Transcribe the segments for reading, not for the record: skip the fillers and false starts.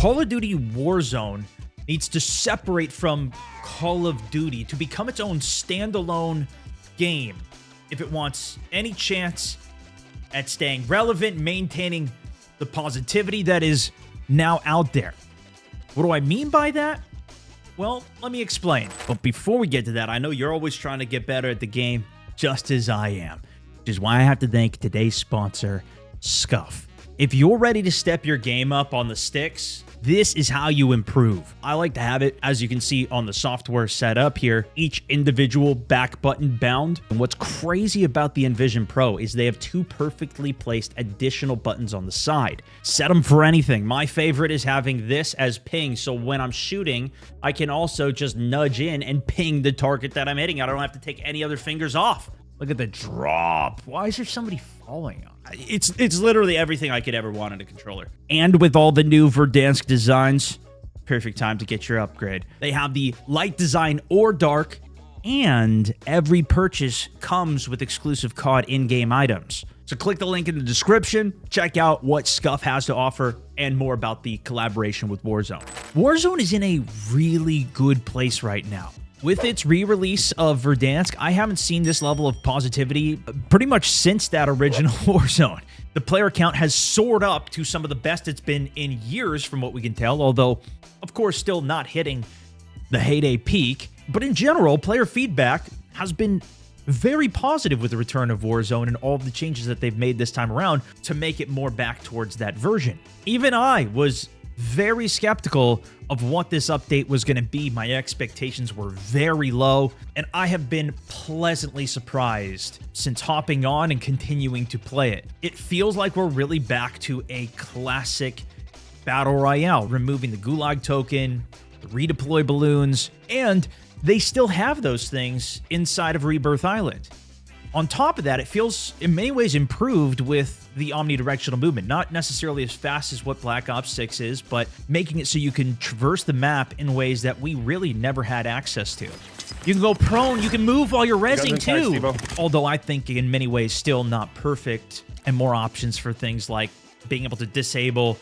Call of Duty Warzone needs to separate from Call of Duty to become its own standalone game if it wants any chance at staying relevant, maintaining the positivity that is now out there. What do I mean by that? Well, let me explain. But before we get to that, I know you're always trying to get better at the game, just as I am, which is why I have to thank today's sponsor, SCUF. If you're ready to step your game up on the sticks, this is how you improve. I like to have it, as you can see on the software set up here, each individual back button bound. And what's crazy about the Envision Pro is they have two perfectly placed additional buttons on the side. Set them for anything. My favorite is having this as ping, so when I'm shooting, I can also just nudge in and ping the target that I'm hitting. I don't have to take any other fingers off. Look at the drop. Why is there somebody falling on? It's literally everything I could ever want in a controller. And with all the new Verdansk designs, perfect time to get your upgrade. They have the light design or dark, and every purchase comes with exclusive COD in-game items. So click the link in the description, check out what SCUF has to offer, and more about the collaboration with Warzone. Warzone is in a really good place right now. With its re-release of Verdansk, I haven't seen this level of positivity pretty much since that original Warzone. The player count has soared up to some of the best it's been in years from what we can tell, although, of course, still not hitting the heyday peak. But in general, player feedback has been very positive with the return of Warzone and all of the changes that they've made this time around to make it more back towards that version. Even I was very skeptical of what this update was going to be. My expectations were very low, and I have been pleasantly surprised since hopping on and continuing to play it. It feels like we're really back to a classic battle royale, removing the gulag token, the redeploy balloons, and they still have those things inside of Rebirth Island. On top of that, it feels in many ways improved with the omnidirectional movement. Not necessarily as fast as what Black Ops 6 is, but making it so you can traverse the map in ways that we really never had access to. You can go prone, you can move while you're rezzing too. Although I think in many ways still not perfect, and more options for things like being able to disable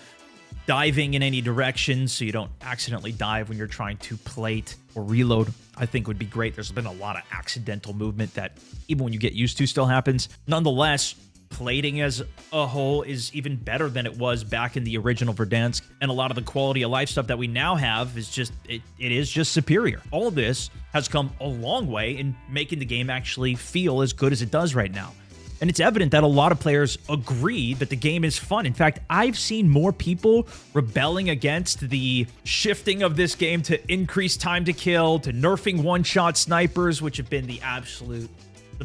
diving in any direction so you don't accidentally dive when you're trying to plate or reload, I think would be great. There's been a lot of accidental movement that even when you get used to still happens. Nonetheless, plating as a whole is even better than it was back in the original Verdansk, and a lot of the quality of life stuff that we now have is just, it is just superior. All of this has come a long way in making the game actually feel as good as it does right now. And it's evident that a lot of players agree that the game is fun. In fact, I've seen more people rebelling against the shifting of this game to increase time to kill, to nerfing one-shot snipers, which have been the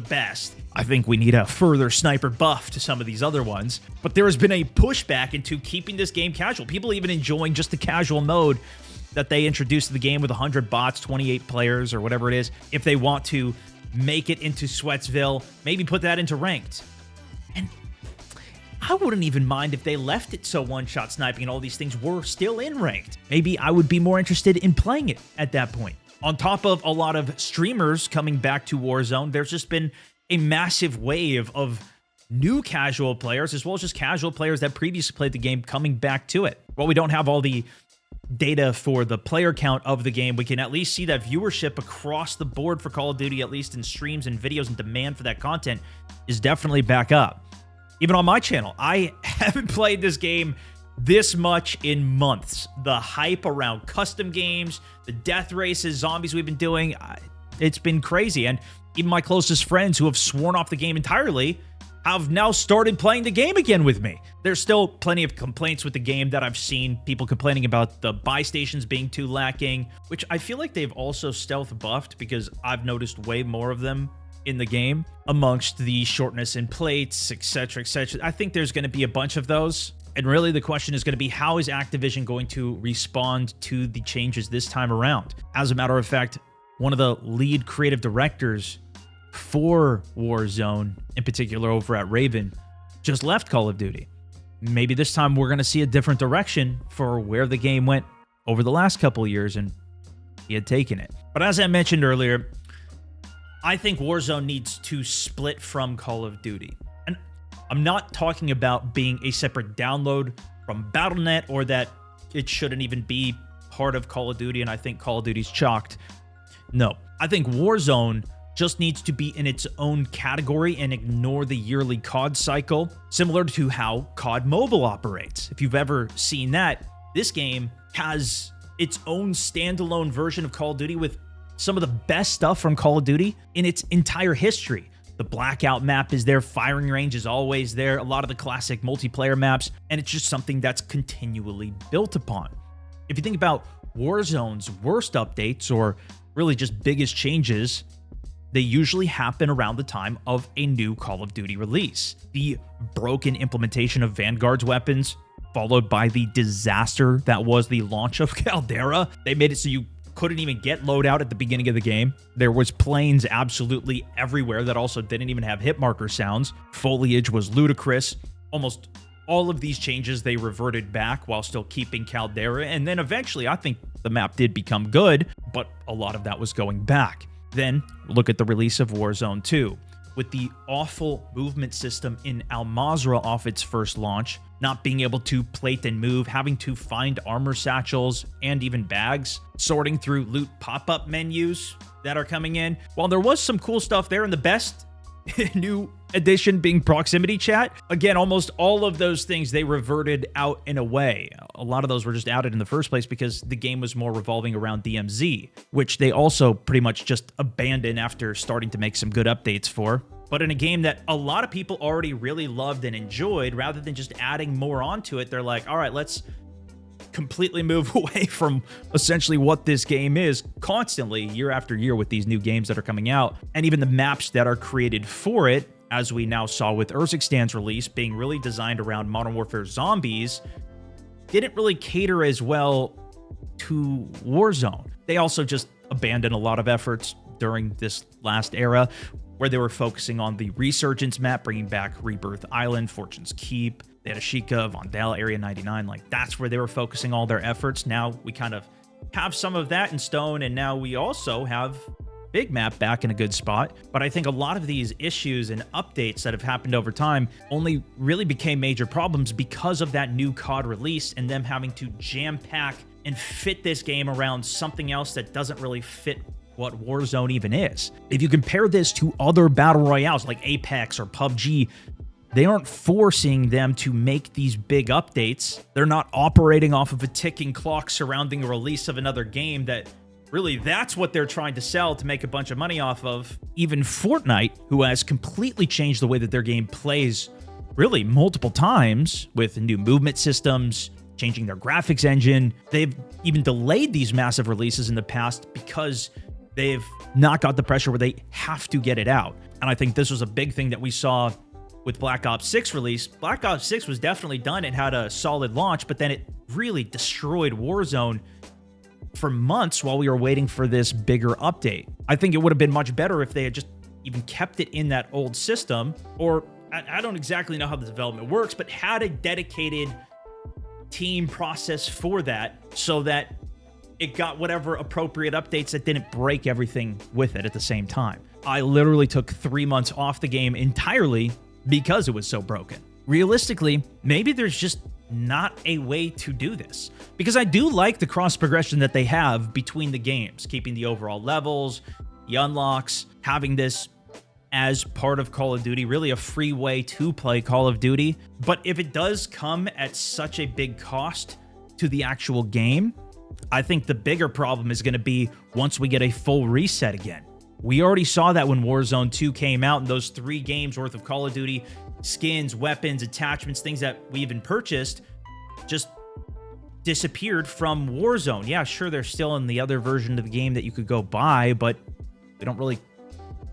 best. I think we need a further sniper buff to some of these other ones. But there has been a pushback into keeping this game casual. People even enjoying just the casual mode that they introduced to the game with 100 bots, 28 players, or whatever it is. If they want to make it into Sweatsville, maybe put that into ranked. And I wouldn't even mind if they left it so one-shot sniping and all these things were still in ranked. Maybe I would be more interested in playing it at that point. On top of a lot of streamers coming back to Warzone, there's just been a massive wave of new casual players, as well as just casual players that previously played the game coming back to it. While we don't have all the data for the player count of the game, we can at least see that viewership across the board for Call of Duty, at least in streams and videos, and demand for that content is definitely back up. Even on my channel, I haven't played this game this much in months. The hype around custom games, the death races, zombies we've been doing, it's been crazy. And even my closest friends who have sworn off the game entirely have now started playing the game again with me. There's still plenty of complaints with the game that I've seen. People complaining about the buy stations being too lacking, which I feel like they've also stealth buffed because I've noticed way more of them in the game amongst the shortness in plates, etc., etc. I think there's going to be a bunch of those. And really the question is going to be, how is Activision going to respond to the changes this time around? As a matter of fact, one of the lead creative directors for Warzone, in particular over at Raven, just left Call of Duty. Maybe this time we're going to see a different direction for where the game went over the last couple of years, and he had taken it. But as I mentioned earlier, I think Warzone needs to split from Call of Duty. I'm not talking about being a separate download from Battle.net or that it shouldn't even be part of Call of Duty, and I think Call of Duty's chalked. No, I think Warzone just needs to be in its own category and ignore the yearly CoD cycle, similar to how CoD Mobile operates. If you've ever seen that, this game has its own standalone version of Call of Duty with some of the best stuff from Call of Duty in its entire history. The Blackout map is there, firing range is always there, a lot of the classic multiplayer maps, and it's just something that's continually built upon. If you think about Warzone's worst updates, or really just biggest changes, they usually happen around the time of a new Call of Duty release. The broken implementation of Vanguard's weapons, followed by the disaster that was the launch of Caldera. They made it so you couldn't even get loadout at the beginning of the game. There was planes absolutely everywhere that also didn't even have hit marker sounds. Foliage was ludicrous. Almost all of these changes they reverted back while still keeping Caldera, and then eventually I think the map did become good, but a lot of that was going back. Then look at the release of Warzone 2. With the awful movement system in Al Mazrah off its first launch, not being able to plate and move, having to find armor satchels and even bags, sorting through loot pop-up menus that are coming in. While there was some cool stuff there, and the best new addition being proximity chat, again, almost all of those things they reverted out in a way. A lot of those were just added in the first place because the game was more revolving around DMZ, which they also pretty much just abandoned after starting to make some good updates for. But in a game that a lot of people already really loved and enjoyed, rather than just adding more onto it, they're like, all right, let's completely move away from essentially what this game is constantly year after year with these new games that are coming out. And even the maps that are created for it, as we now saw with Urzikstan's release being really designed around Modern Warfare zombies, didn't really cater as well to Warzone. They also just abandoned a lot of efforts during this last era, where they were focusing on the Resurgence map, bringing back Rebirth Island, Fortune's Keep, they had Ashika, Vondel, Area 99. Like, that's where they were focusing all their efforts. Now we kind of have some of that in stone, and now we also have Big Map back in a good spot. But I think a lot of these issues and updates that have happened over time only really became major problems because of that new COD release and them having to jam-pack and fit this game around something else that doesn't really fit what Warzone even is. If you compare this to other battle royales like Apex or PUBG, they aren't forcing them to make these big updates. They're not operating off of a ticking clock surrounding the release of another game that really, that's what they're trying to sell to make a bunch of money off of. Even Fortnite, who has completely changed the way that their game plays really multiple times with new movement systems, changing their graphics engine. They've even delayed these massive releases in the past because they've not got the pressure where they have to get it out. And I think this was a big thing that we saw with Black Ops 6 release. Black Ops 6 was definitely done. It had a solid launch, but then it really destroyed Warzone for months while we were waiting for this bigger update. I think it would have been much better if they had just even kept it in that old system, or I don't exactly know how the development works, but had a dedicated team process for that so that it got whatever appropriate updates that didn't break everything with it at the same time. I literally took 3 months off the game entirely because it was so broken. Realistically, maybe there's just not a way to do this, because I do like the cross progression that they have between the games, keeping the overall levels, the unlocks, having this as part of Call of Duty, really a free way to play Call of Duty. But if it does come at such a big cost to the actual game, I think the bigger problem is going to be once we get a full reset again. We already saw that when Warzone 2 came out, and those 3 games worth of Call of Duty skins, weapons, attachments, things that we even purchased just disappeared from Warzone. Yeah, sure, they're still in the other version of the game that you could go buy, but we don't really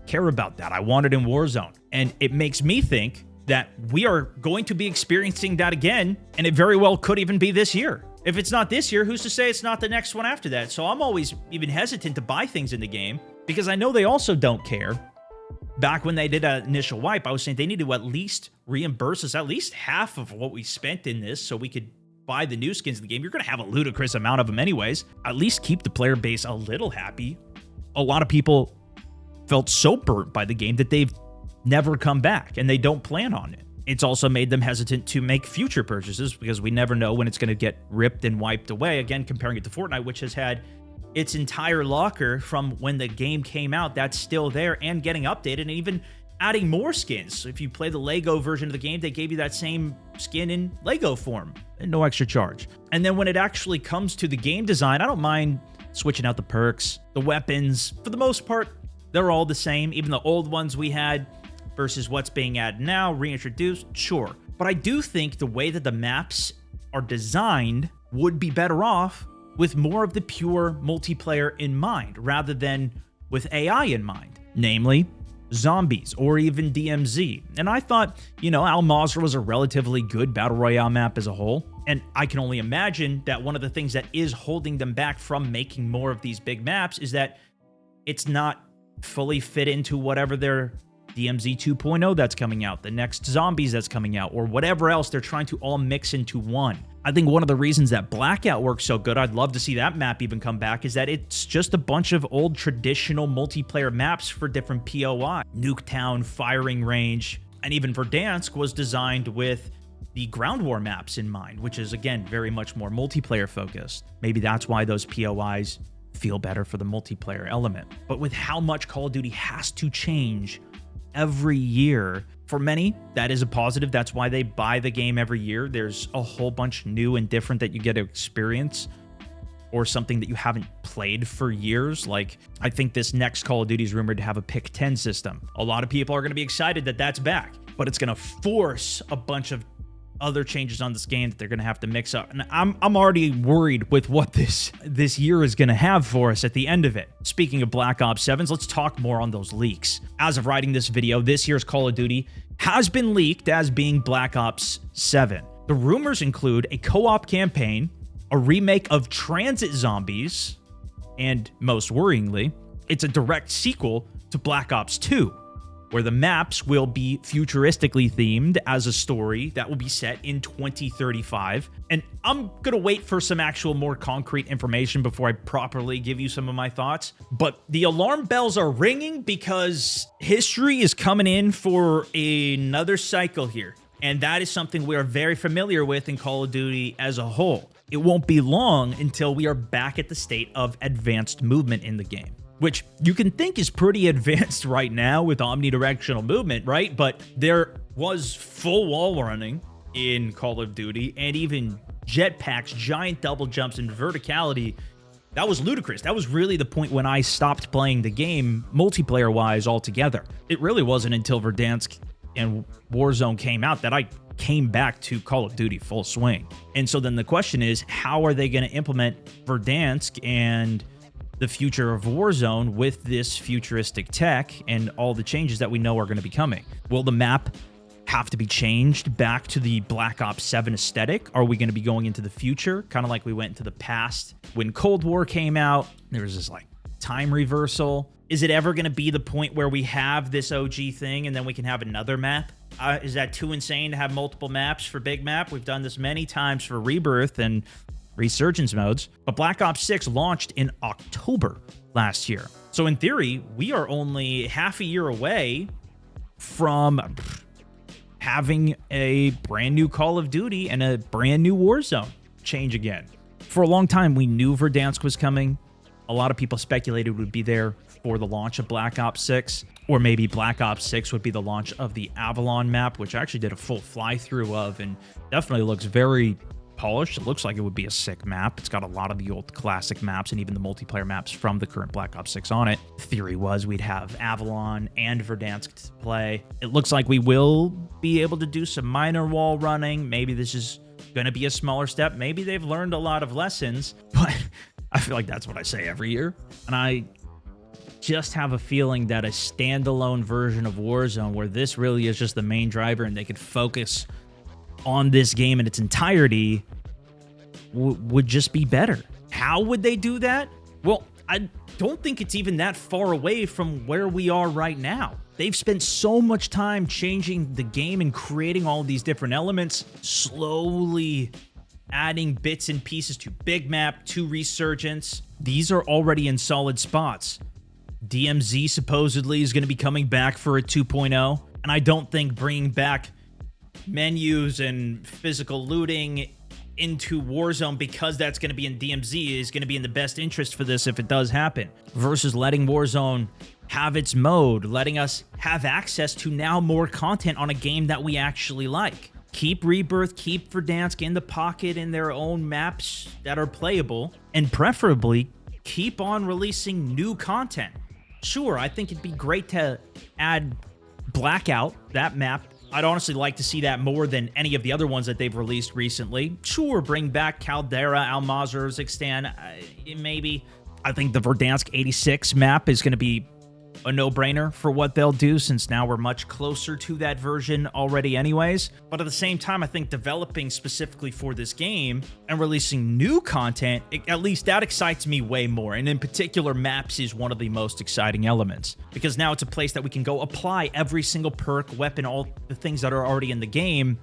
care about that. I want it in Warzone. And it makes me think that we are going to be experiencing that again, and it very well could even be this year. If it's not this year, who's to say it's not the next one after that? So I'm always even hesitant to buy things in the game because I know they also don't care. Back when they did an initial wipe, I was saying they need to at least reimburse us at least half of what we spent in this so we could buy the new skins in the game. You're going to have a ludicrous amount of them anyways. At least keep the player base a little happy. A lot of people felt so burnt by the game that they've never come back, and they don't plan on it. It's also made them hesitant to make future purchases because we never know when it's going to get ripped and wiped away. Again, comparing it to Fortnite, which has had its entire locker from when the game came out, that's still there and getting updated and even adding more skins. So if you play the Lego version of the game, they gave you that same skin in Lego form and no extra charge. And then when it actually comes to the game design, I don't mind switching out the perks, the weapons. For the most part, they're all the same. Even the old ones we had versus what's being added now, reintroduced, sure. But I do think the way that the maps are designed would be better off with more of the pure multiplayer in mind, rather than with AI in mind, namely zombies or even DMZ. And I thought, Al Mazrah was a relatively good Battle Royale map as a whole. And I can only imagine that one of the things that is holding them back from making more of these big maps is that it's not fully fit into whatever their DMZ 2.0 that's coming out, the next Zombies that's coming out, or whatever else they're trying to all mix into one. I think one of the reasons that Blackout works so good, I'd love to see that map even come back, is that it's just a bunch of old traditional multiplayer maps for different POI. Nuketown, Firing Range, and even Verdansk was designed with the Ground War maps in mind, which is, again, very much more multiplayer focused. Maybe that's why those POIs feel better for the multiplayer element. But with how much Call of Duty has to change every year, for many, that is a positive. That's why they buy the game every year. There's a whole bunch new and different that you get to experience, or something that you haven't played for years. Like, I think this next Call of Duty is rumored to have a pick 10 system. A lot of people are going to be excited that that's back, but it's going to force a bunch of other changes on this game that they're going to have to mix up. And I'm already worried with what this year is going to have for us at the end of it. Speaking of Black Ops 7s, let's talk more on those leaks. As of writing this video, this year's Call of Duty has been leaked as being Black Ops 7. The rumors include a co-op campaign, a remake of Transit Zombies, and most worryingly, it's a direct sequel to Black Ops 2, where the maps will be futuristically themed as a story that will be set in 2035. And I'm gonna wait for some actual more concrete information before I properly give you some of my thoughts. But the alarm bells are ringing because history is coming in for another cycle here. And that is something we are very familiar with in Call of Duty as a whole. It won't be long until we are back at the state of advanced movement in the game, which you can think is pretty advanced right now with omnidirectional movement, right? But there was full wall running in Call of Duty, and even jetpacks, giant double jumps, and verticality. That was ludicrous. That was really the point when I stopped playing the game multiplayer-wise altogether. It really wasn't until Verdansk and Warzone came out that I came back to Call of Duty full swing. And so then the question is, how are they going to implement Verdansk and the future of Warzone with this futuristic tech and all the changes that we know are going to be coming? Will the map have to be changed back to the Black Ops 7 aesthetic? Are we going to be going into the future, kind of like we went into the past when Cold War came out? There was this like time reversal. Is it ever going to be the point where we have this OG thing and then we can have another map? Is that too insane to have multiple maps for Big Map? We've done this many times for Rebirth and Resurgence modes, but Black Ops 6 launched in October last year. So in theory, we are only half a year away from having a brand new Call of Duty and a brand new Warzone change again. For a long time, we knew Verdansk was coming. A lot of people speculated it would be there for the launch of Black Ops 6, or maybe Black Ops 6 would be the launch of the Avalon map, which I actually did a full fly-through of and definitely looks very polished. It looks like it would be a sick map. It's got a lot of the old classic maps and even the multiplayer maps from the current Black Ops 6 on it. The theory was we'd have Avalon and Verdansk to play. It looks like we will be able to do some minor wall running. Maybe this is going to be a smaller step. Maybe they've learned a lot of lessons, but I feel like that's what I say every year. And I just have a feeling that a standalone version of Warzone, where this really is just the main driver and they could focus on this game in its entirety, would just be better. How would they do that? Well, I don't think it's even that far away from where we are right now. They've spent so much time changing the game and creating all these different elements, slowly adding bits and pieces to Big Map, to Resurgence. These are already in solid spots. DMZ supposedly is going to be coming back for a 2.0, and I don't think bringing back menus and physical looting into Warzone, because that's going to be in DMZ, is going to be in the best interest for this if it does happen, versus letting Warzone have its mode, letting us have access to now more content on a game that we actually like. Keep Rebirth, keep Verdansk in the pocket in their own maps that are playable, and preferably keep on releasing new content. Sure, I think it'd be great to add Blackout, that map. I'd honestly like to see that more than any of the other ones that they've released recently. Sure, bring back Caldera, Almazar, Zixstan, maybe. I think the Verdansk 86 map is going to be a no-brainer for what they'll do, since now we're much closer to that version already anyways. But at the same time, I think developing specifically for this game and releasing new content, at least that excites me way more. And in particular, maps is one of the most exciting elements, because now it's a place that we can go apply every single perk, weapon, all the things that are already in the game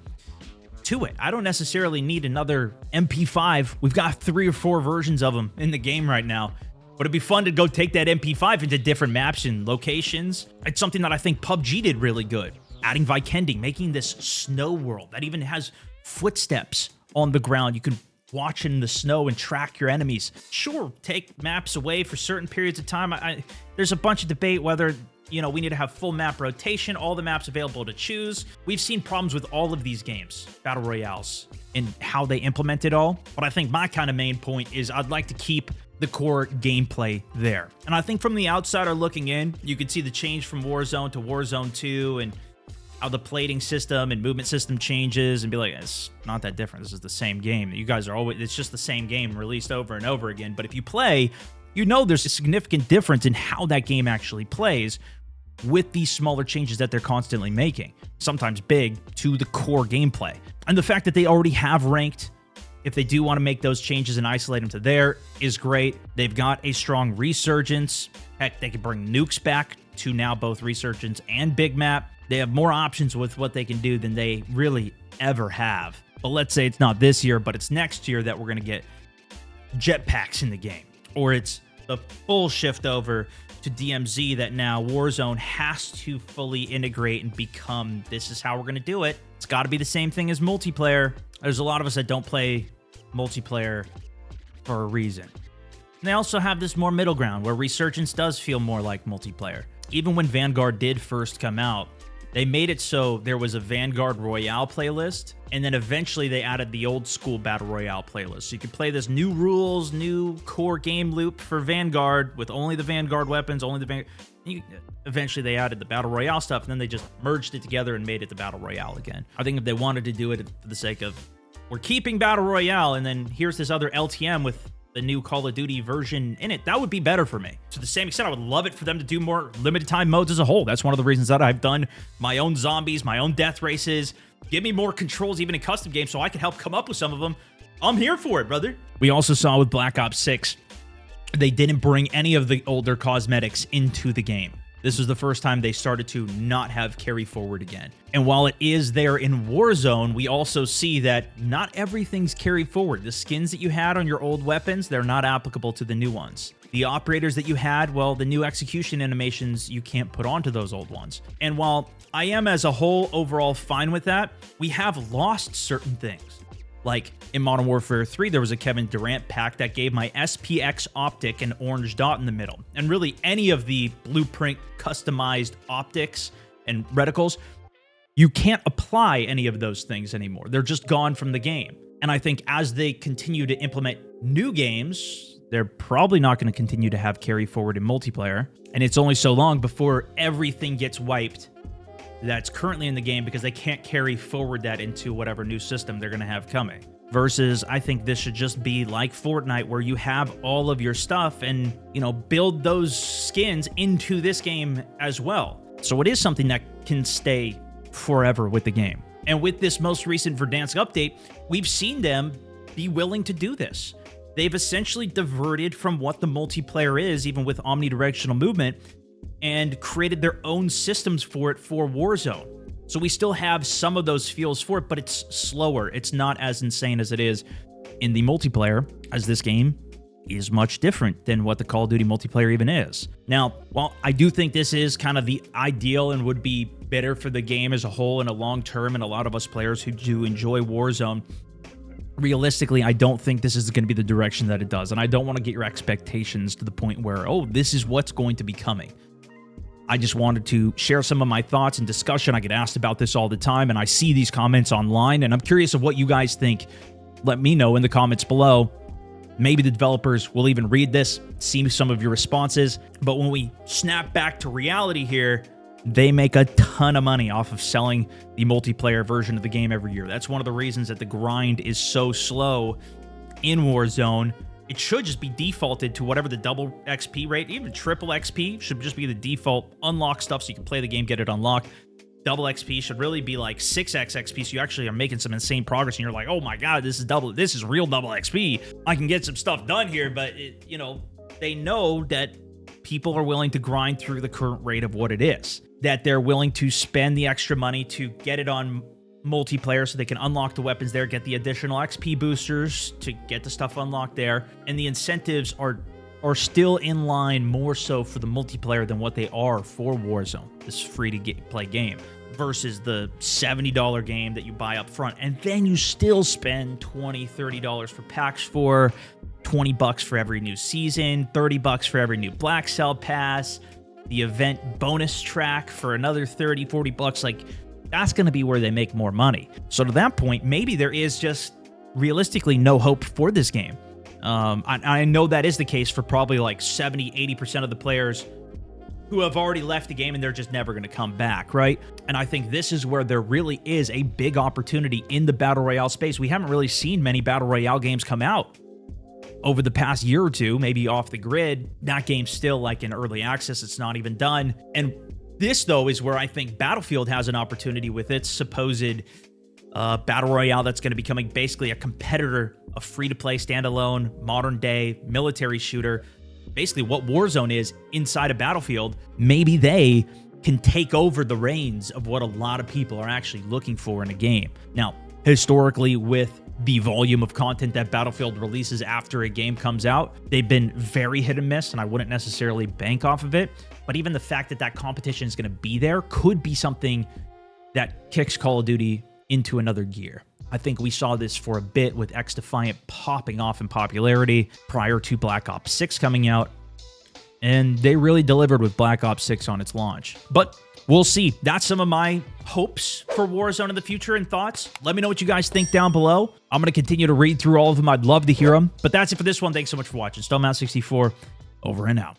to it. I don't necessarily need another MP5. We've got 3 or 4 versions of them in the game right now. But it'd be fun to go take that MP5 into different maps and locations. It's something that I think PUBG did really good. Adding Vikending, making this snow world that even has footsteps on the ground. You can watch in the snow and track your enemies. Sure, take maps away for certain periods of time. There's a bunch of debate whether, we need to have full map rotation, all the maps available to choose. We've seen problems with all of these games, Battle Royales, and how they implement it all. But I think my kind of main point is I'd like to keep the core gameplay there. And I think from the outsider looking in, you can see the change from Warzone to Warzone 2 and how the plating system and movement system changes, and be like, it's not that different. This is the same game. You guys are always, it's just the same game released over and over again. But if you play, there's a significant difference in how that game actually plays with these smaller changes that they're constantly making, sometimes big, to the core gameplay. And the fact that they already have ranked, if they do want to make those changes and isolate them to there, is great. They've got a strong resurgence. Heck, they can bring nukes back to now both resurgence and big map. They have more options with what they can do than they really ever have. But let's say it's not this year, but it's next year that we're going to get jetpacks in the game. Or it's the full shift over to DMZ that now Warzone has to fully integrate and become, this is how we're going to do it. It's got to be the same thing as multiplayer. There's a lot of us that don't play multiplayer for a reason. And they also have this more middle ground where Resurgence does feel more like multiplayer. Even when Vanguard did first come out, they made it so there was a Vanguard Royale playlist, and then eventually they added the old school Battle Royale playlist. So you could play this new rules, new core game loop for Vanguard with only the Vanguard weapons, eventually they added the Battle Royale stuff, and then they just merged it together and made it the Battle Royale again. I think if they wanted to do it for the sake of, we're keeping Battle Royale, and then here's this other LTM with the new Call of Duty version in it, that would be better for me. To the same extent, I would love it for them to do more limited time modes as a whole. That's one of the reasons that I've done my own zombies, my own death races. Give me more controls even in custom games so I can help come up with some of them. I'm here for it, brother. We also saw with Black Ops 6, they didn't bring any of the older cosmetics into the game. This was the first time they started to not have carry forward again. And while it is there in Warzone, we also see that not everything's carried forward. The skins that you had on your old weapons, they're not applicable to the new ones. The operators that you had, well, the new execution animations you can't put onto those old ones. And while I am as a whole overall fine with that, we have lost certain things. Like in Modern Warfare 3, there was a Kevin Durant pack that gave my SPX optic an orange dot in the middle. And really any of the blueprint customized optics and reticles, you can't apply any of those things anymore. They're just gone from the game. And I think as they continue to implement new games, they're probably not going to continue to have carry forward in multiplayer. And it's only so long before everything gets wiped that's currently in the game, because they can't carry forward that into whatever new system they're going to have coming. Versus, I think this should just be like Fortnite, where you have all of your stuff and, build those skins into this game as well. So it is something that can stay forever with the game. And with this most recent Verdansk update, we've seen them be willing to do this. They've essentially diverted from what the multiplayer is, even with omnidirectional movement, and created their own systems for it for Warzone. So we still have some of those feels for it, but it's slower. It's not as insane as it is in the multiplayer, as this game is much different than what the Call of Duty multiplayer even is. Now, while I do think this is kind of the ideal and would be bitter for the game as a whole in a long term, and a lot of us players who do enjoy Warzone, realistically, I don't think this is going to be the direction that it does. And I don't want to get your expectations to the point where, oh, this is what's going to be coming. I just wanted to share some of my thoughts and discussion. I get asked about this all the time, and I see these comments online, and I'm curious of what you guys think. Let me know in the comments below. Maybe the developers will even read this, see some of your responses. But when we snap back to reality here, they make a ton of money off of selling the multiplayer version of the game every year. That's one of the reasons that the grind is so slow in Warzone. It should just be defaulted to whatever the double XP rate, even triple XP should just be the default. Unlock stuff so you can play the game, get it unlocked. Double XP should really be like 6x XP, so you actually are making some insane progress, and you're like, oh my god, this is real double XP. I can get some stuff done here, but you know, they know that people are willing to grind through the current rate of what it is, that they're willing to spend the extra money to get it on multiplayer so they can unlock the weapons there, get the additional XP boosters to get the stuff unlocked there, and the incentives are still in line more so for the multiplayer than what they are for Warzone, this free-to-play game, versus the $70 game that you buy up front, and then you still spend $20, $30 for packs for, $20 for every new season, $30 for every new Black Cell Pass, the event bonus track for another $30, $40. Like, that's going to be where they make more money. So to that point, maybe there is just realistically no hope for this game. I know that is the case for probably like 70, 80% of the players who have already left the game and they're just never going to come back, right? And I think this is where there really is a big opportunity in the Battle Royale space. We haven't really seen many Battle Royale games come out over the past year or two, maybe off the grid. That game's still like in early access. It's not even done. And this, though, is where I think Battlefield has an opportunity with its supposed Battle Royale that's going to be becoming basically a competitor, a free-to-play, standalone, modern-day military shooter. Basically what Warzone is inside of Battlefield. Maybe they can take over the reins of what a lot of people are actually looking for in a game. Now, historically, with the volume of content that Battlefield releases after a game comes out, they've been very hit and miss, and I wouldn't necessarily bank off of it. But even the fact that that competition is going to be there could be something that kicks Call of Duty into another gear. I think we saw this for a bit with X-Defiant popping off in popularity prior to Black Ops 6 coming out, and they really delivered with Black Ops 6 on its launch. But we'll see. That's some of my hopes for Warzone in the future and thoughts. Let me know what you guys think down below. I'm going to continue to read through all of them. I'd love to hear them. But that's it for this one. Thanks so much for watching. Stonemouse64, over and out.